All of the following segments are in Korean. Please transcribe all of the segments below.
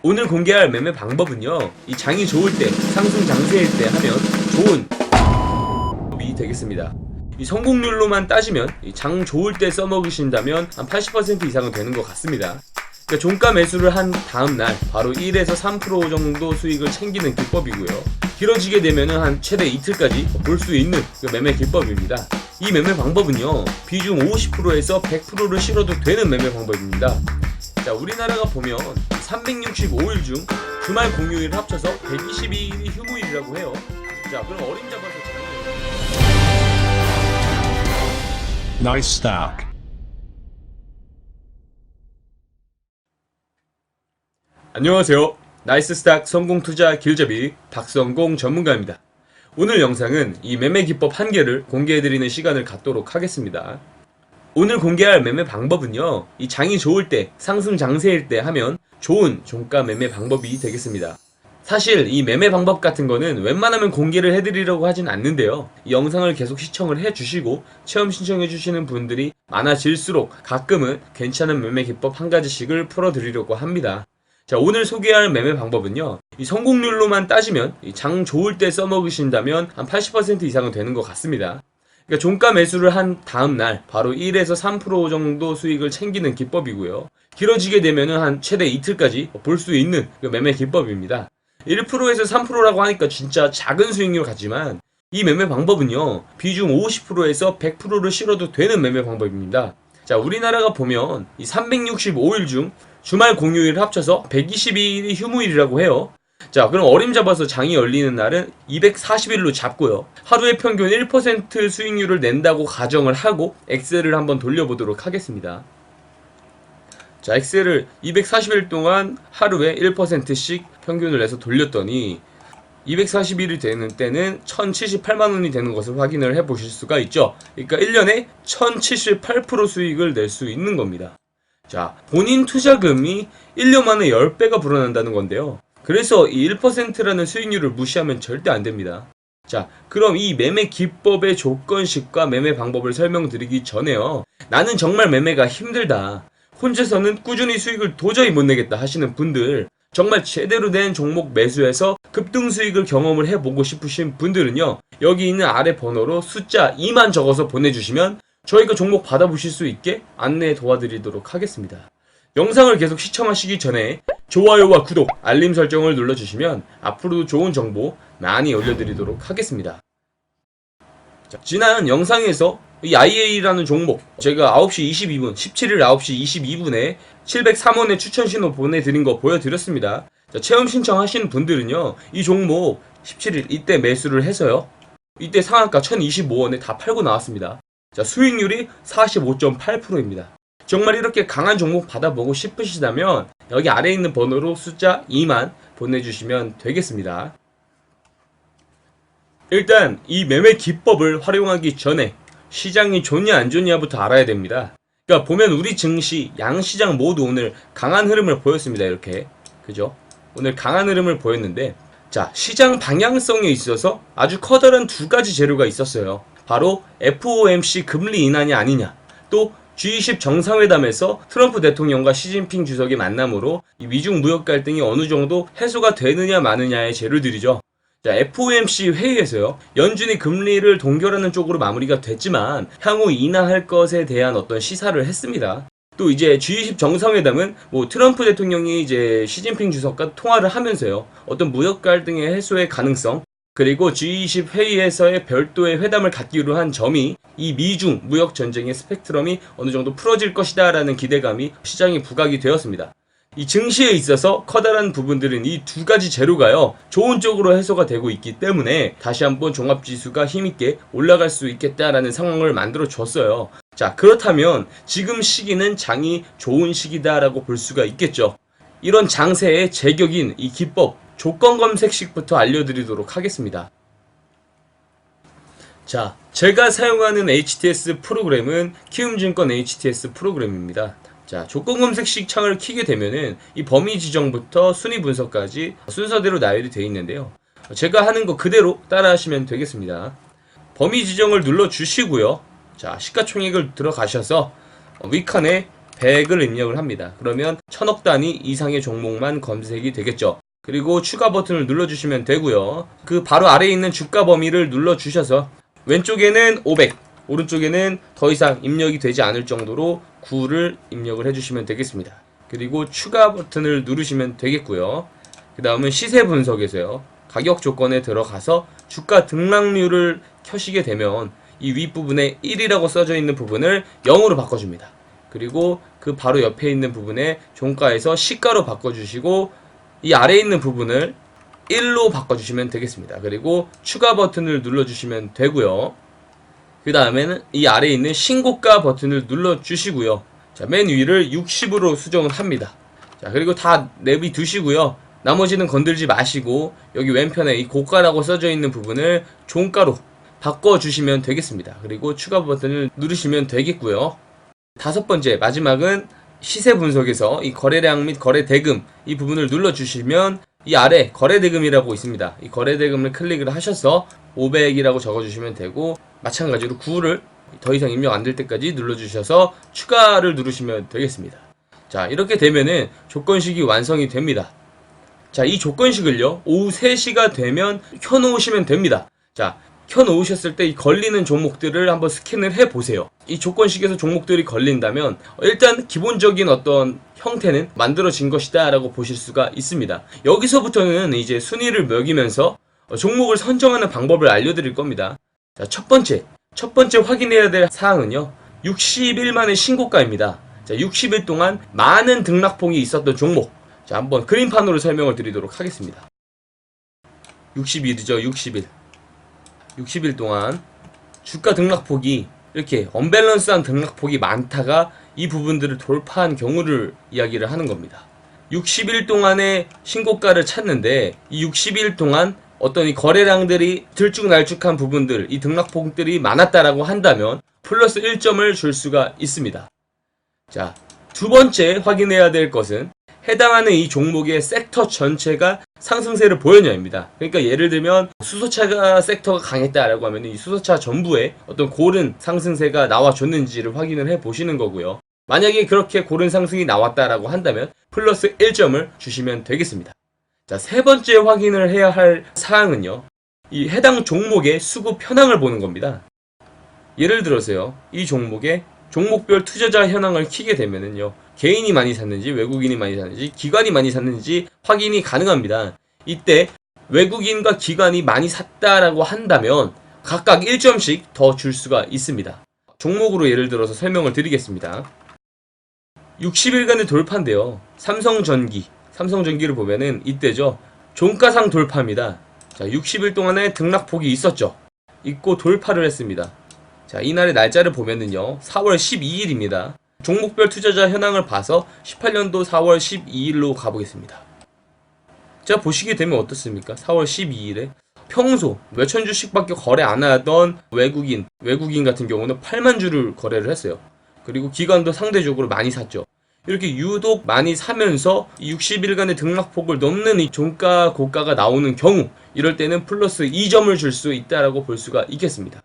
오늘 공개할 매매 방법은요, 이 장이 좋을 때, 상승 장세일 때 하면 좋은 방법이 되겠습니다. 이 성공률로만 따지면 장 좋을 때 써먹으신다면 한 80% 이상은 되는 것 같습니다. 그러니까 종가 매수를 한 다음날 바로 1에서 3% 정도 수익을 챙기는 기법이고요. 길어지게 되면은 한 최대 이틀까지 볼 수 있는 그 매매 기법입니다. 이 매매 방법은요, 비중 50%에서 100%를 실어도 되는 매매 방법입니다. 자, 우리나라가 보면 365일 중 주말 공휴일 합쳐서 122일이 휴무일이라고 해요. 자, 그럼 어림잡아서 Nice stack. 안녕하세요. 나이스스탁 성공투자 길잡이 박성공 전문가입니다. 오늘 영상은 이 매매 기법 한 개를 공개해드리는 시간을 갖도록 하겠습니다. 오늘 공개할 매매 방법은요, 이 장이 좋을 때, 상승 장세일 때 하면 좋은 종가 매매 방법이 되겠습니다. 사실 이 매매 방법 같은 거는 웬만하면 공개를 해드리려고 하진 않는데요, 이 영상을 계속 시청을 해주시고 체험 신청해주시는 분들이 많아질수록 가끔은 괜찮은 매매 기법 한 가지씩을 풀어드리려고 합니다. 자, 오늘 소개할 매매 방법은요, 이 성공률로만 따지면 장 좋을 때 써먹으신다면 한 80% 이상은 되는 것 같습니다. 그러니까 종가 매수를 한 다음날 바로 1에서 3% 정도 수익을 챙기는 기법이고요. 길어지게 되면은 한 최대 이틀까지 볼 수 있는 그 매매 기법입니다. 1%에서 3%라고 하니까 진짜 작은 수익률 같지만 이 매매 방법은요, 비중 50%에서 100%를 실어도 되는 매매 방법입니다. 자, 우리나라가 보면 이 365일 중 주말 공휴일 합쳐서 122일이 휴무일이라고 해요. 자, 그럼 어림잡아서 장이 열리는 날은 240일로 잡고요. 하루에 평균 1% 수익률을 낸다고 가정을 하고 엑셀을 한번 돌려보도록 하겠습니다. 자, 엑셀을 240일 동안 하루에 1%씩 평균을 내서 돌렸더니 240일이 되는 때는 1078만원이 되는 것을 확인을 해 보실 수가 있죠. 그러니까 1년에 1078% 수익을 낼 수 있는 겁니다. 자, 본인 투자금이 1년 만에 10배가 불어난다는 건데요. 그래서 이 1%라는 수익률을 무시하면 절대 안 됩니다. 자, 그럼 이 매매 기법의 조건식과 매매 방법을 설명드리기 전에요, 나는 정말 매매가 힘들다, 혼자서는 꾸준히 수익을 도저히 못 내겠다 하시는 분들, 정말 제대로 된 종목 매수해서 급등 수익을 경험을 해보고 싶으신 분들은요, 여기 있는 아래 번호로 숫자 2만 적어서 보내주시면 저희가 종목 받아보실 수 있게 안내 도와드리도록 하겠습니다. 영상을 계속 시청하시기 전에 좋아요와 구독, 알림 설정을 눌러주시면 앞으로도 좋은 정보 많이 올려드리도록 하겠습니다. 자, 지난 영상에서 이 IA라는 종목, 제가 9시 22분, 17일 9시 22분에 703원의 추천 신호 보내드린 거 보여드렸습니다. 자, 체험 신청하신 분들은요, 이 종목 17일 이때 매수를 해서요, 이때 상한가 1025원에 다 팔고 나왔습니다. 자, 수익률이 45.8%입니다. 정말 이렇게 강한 종목 받아보고 싶으시다면 여기 아래에 있는 번호로 숫자 2만 보내주시면 되겠습니다. 일단 이 매매 기법을 활용하기 전에 시장이 좋냐 안 좋냐부터 알아야 됩니다. 그러니까 보면 우리 증시, 양시장 모두 오늘 강한 흐름을 보였습니다. 이렇게, 그죠? 오늘 강한 흐름을 보였는데, 자, 시장 방향성에 있어서 아주 커다란 두 가지 재료가 있었어요. 바로 FOMC 금리 인하냐 아니냐, 또 G20 정상회담에서 트럼프 대통령과 시진핑 주석의 만남으로 이 미중 무역 갈등이 어느 정도 해소가 되느냐 마느냐의 재료들이죠. 자, FOMC 회의에서요, 연준이 금리를 동결하는 쪽으로 마무리가 됐지만 향후 인하할 것에 대한 어떤 시사를 했습니다. 또 이제 G20 정상회담은 트럼프 대통령이 이제 시진핑 주석과 통화를 하면서요, 어떤 무역 갈등의 해소의 가능성, 그리고 G20 회의에서의 별도의 회담을 갖기로 한 점이 이 미중 무역 전쟁의 스펙트럼이 어느 정도 풀어질 것이다 라는 기대감이 시장에 부각이 되었습니다. 이 증시에 있어서 커다란 부분들은 이 두 가지 재료가요, 좋은 쪽으로 해소가 되고 있기 때문에 다시 한번 종합지수가 힘있게 올라갈 수 있겠다라는 상황을 만들어 줬어요. 자, 그렇다면 지금 시기는 장이 좋은 시기다라고 볼 수가 있겠죠. 이런 장세의 제격인 이 기법, 조건 검색식부터 알려드리도록 하겠습니다. 자, 제가 사용하는 HTS 프로그램은 키움증권 HTS 프로그램입니다. 자, 조건 검색식 창을 키게 되면은 이 범위 지정부터 순위 분석까지 순서대로 나열이 되어 있는데요, 제가 하는 거 그대로 따라 하시면 되겠습니다. 범위 지정을 눌러 주시고요, 자, 시가총액을 들어가셔서 위칸에 100을 입력을 합니다. 그러면 1000억 단위 이상의 종목만 검색이 되겠죠. 그리고 추가 버튼을 눌러주시면 되고요. 그 바로 아래에 있는 주가 범위를 눌러주셔서 왼쪽에는 500, 오른쪽에는 더 이상 입력이 되지 않을 정도로 9를 입력을 해주시면 되겠습니다. 그리고 추가 버튼을 누르시면 되겠고요. 그 다음은 시세 분석에서요, 가격 조건에 들어가서 주가 등락률을 켜시게 되면 이 윗부분에 1이라고 써져 있는 부분을 0으로 바꿔줍니다. 그리고 그 바로 옆에 있는 부분에 종가에서 시가로 바꿔주시고 이 아래에 있는 부분을 1로 바꿔주시면 되겠습니다. 그리고 추가 버튼을 눌러주시면 되고요. 그 다음에는 이 아래에 있는 신고가 버튼을 눌러주시고요. 자, 맨 위를 60으로 수정을 합니다. 자, 그리고 다 내비두시고요. 나머지는 건들지 마시고 여기 왼편에 이 고가라고 써져 있는 부분을 종가로 바꿔주시면 되겠습니다. 그리고 추가 버튼을 누르시면 되겠고요. 다섯 번째, 마지막은 시세 분석에서 이 거래량 및 거래대금 이 부분을 눌러주시면 이 아래 거래대금이라고 있습니다. 이 거래대금을 클릭을 하셔서 500이라고 적어주시면 되고, 마찬가지로 9를 더 이상 입력 안 될 때까지 눌러주셔서 추가를 누르시면 되겠습니다. 자, 이렇게 되면은 조건식이 완성이 됩니다. 자, 이 조건식을요, 오후 3시가 되면 켜놓으시면 됩니다. 자, 켜놓으셨을 때 이 걸리는 종목들을 한번 스캔을 해보세요. 이 조건식에서 종목들이 걸린다면 일단 기본적인 어떤 형태는 만들어진 것이다 라고 보실 수가 있습니다. 여기서부터는 이제 순위를 매기면서 종목을 선정하는 방법을 알려드릴 겁니다. 자, 첫 번째 확인해야 될 사항은요, 60일 만의 신고가입니다. 자, 60일 동안 많은 등락폭이 있었던 종목. 자, 한번 그림판으로 설명을 드리도록 하겠습니다. 60일이죠, 60일. 60일 동안 주가 등락폭이 이렇게 언밸런스한 등락폭이 많다가 이 부분들을 돌파한 경우를 이야기를 하는 겁니다. 60일 동안의 신고가를 찾는데 이 60일 동안 어떤 이 거래량들이 들쭉날쭉한 부분들, 이 등락폭들이 많았다라고 한다면 플러스 1점을 줄 수가 있습니다. 자, 두 번째 확인해야 될 것은 해당하는 이 종목의 섹터 전체가 상승세를 보였냐입니다. 그러니까 예를 들면 수소차 섹터가 강했다라고 하면 이 수소차 전부에 어떤 고른 상승세가 나와줬는지를 확인을 해 보시는 거고요. 만약에 그렇게 고른 상승이 나왔다라고 한다면 플러스 1점을 주시면 되겠습니다. 자, 세 번째 확인을 해야 할 사항은요, 이 해당 종목의 수급 현황을 보는 겁니다. 예를 들어서요, 이 종목의 종목별 투자자 현황을 키게 되면은요, 개인이 많이 샀는지 외국인이 많이 샀는지 기관이 많이 샀는지 확인이 가능합니다. 이때 외국인과 기관이 많이 샀다라고 한다면 각각 1점씩 더 줄 수가 있습니다. 종목으로 예를 들어서 설명을 드리겠습니다. 60일간의 돌파인데요, 삼성전기를 보면은 이때죠, 종가상 돌파입니다. 자, 60일 동안의 등락폭이 있고 돌파를 했습니다. 자, 이날의 날짜를 보면은요, 4월 12일입니다. 종목별 투자자 현황을 봐서 18년도 4월 12일로 가보겠습니다. 자, 보시게 되면 어떻습니까? 4월 12일에 평소 몇천 주씩밖에 거래 안 하던 외국인 같은 경우는 8만 주를 거래를 했어요. 그리고 기관도 상대적으로 많이 샀죠. 이렇게 유독 많이 사면서 60일간의 등락폭을 넘는 이 종가 고가가 나오는 경우, 이럴 때는 플러스 2점을 줄 수 있다라고 볼 수가 있겠습니다.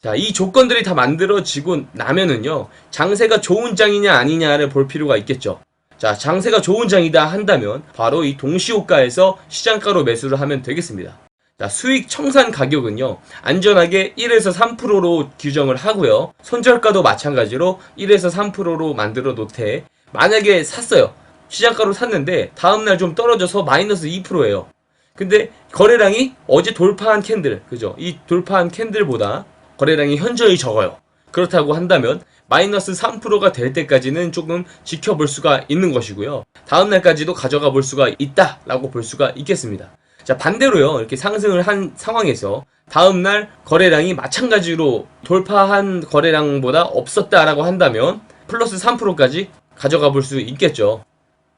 자, 이 조건들이 다 만들어지고 나면은요, 장세가 좋은 장이냐 아니냐를 볼 필요가 있겠죠. 자, 장세가 좋은 장이다 한다면 바로 이 동시호가에서 시장가로 매수를 하면 되겠습니다. 자, 수익 청산 가격은요, 안전하게 1에서 3%로 규정을 하고요, 손절가도 마찬가지로 1에서 3%로 만들어 놓되, 만약에 샀어요, 시장가로 샀는데 다음날 좀 떨어져서 마이너스 2%예요 근데 거래량이 어제 돌파한 캔들, 그죠? 이 돌파한 캔들보다 거래량이 현저히 적어요. 그렇다고 한다면 마이너스 3%가 될 때까지는 조금 지켜볼 수가 있는 것이고요, 다음날까지도 가져가 볼 수가 있다라고 볼 수가 있겠습니다. 자, 반대로요, 이렇게 상승을 한 상황에서 다음날 거래량이 마찬가지로 돌파한 거래량보다 없었다라고 한다면 플러스 3%까지 가져가 볼 수 있겠죠.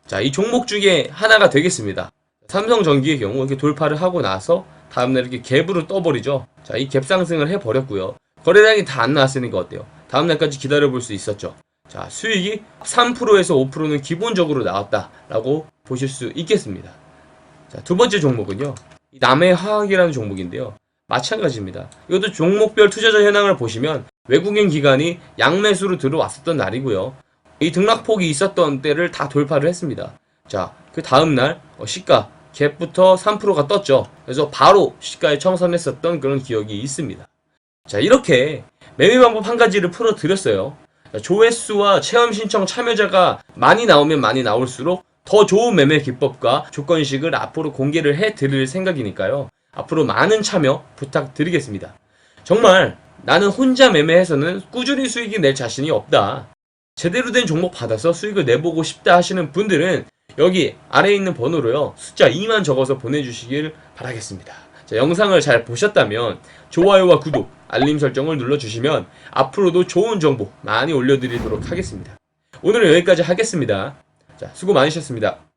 자, 이 종목 중에 하나가 되겠습니다. 삼성전기의 경우 이렇게 돌파를 하고 나서 다음날 이렇게 갭으로 떠버리죠. 자, 이 갭 상승을 해버렸고요. 거래량이 다 안 나왔으니까 어때요? 다음날까지 기다려볼 수 있었죠. 자, 수익이 3%에서 5%는 기본적으로 나왔다라고 보실 수 있겠습니다. 자, 두 번째 종목은요, 남해화학이라는 종목인데요, 마찬가지입니다. 이것도 종목별 투자자 현황을 보시면 외국인 기관이 양매수로 들어왔었던 날이고요, 이 등락폭이 있었던 때를 다 돌파를 했습니다. 자, 그 다음날 시가 갭부터 3%가 떴죠. 그래서 바로 시가에 청산했었던 그런 기억이 있습니다. 자, 이렇게 매매 방법 한 가지를 풀어드렸어요. 자, 조회수와 체험 신청 참여자가 많이 나오면 많이 나올수록 더 좋은 매매 기법과 조건식을 앞으로 공개를 해드릴 생각이니까요. 앞으로 많은 참여 부탁드리겠습니다. 정말 나는 혼자 매매해서는 꾸준히 수익이 낼 자신이 없다. 제대로 된 종목 받아서 수익을 내보고 싶다 하시는 분들은 여기 아래에 있는 번호로요. 숫자 2만 적어서 보내주시길 바라겠습니다. 자, 영상을 잘 보셨다면 좋아요와 구독, 알림 설정을 눌러주시면 앞으로도 좋은 정보 많이 올려드리도록 하겠습니다. 오늘은 여기까지 하겠습니다. 자, 수고 많으셨습니다.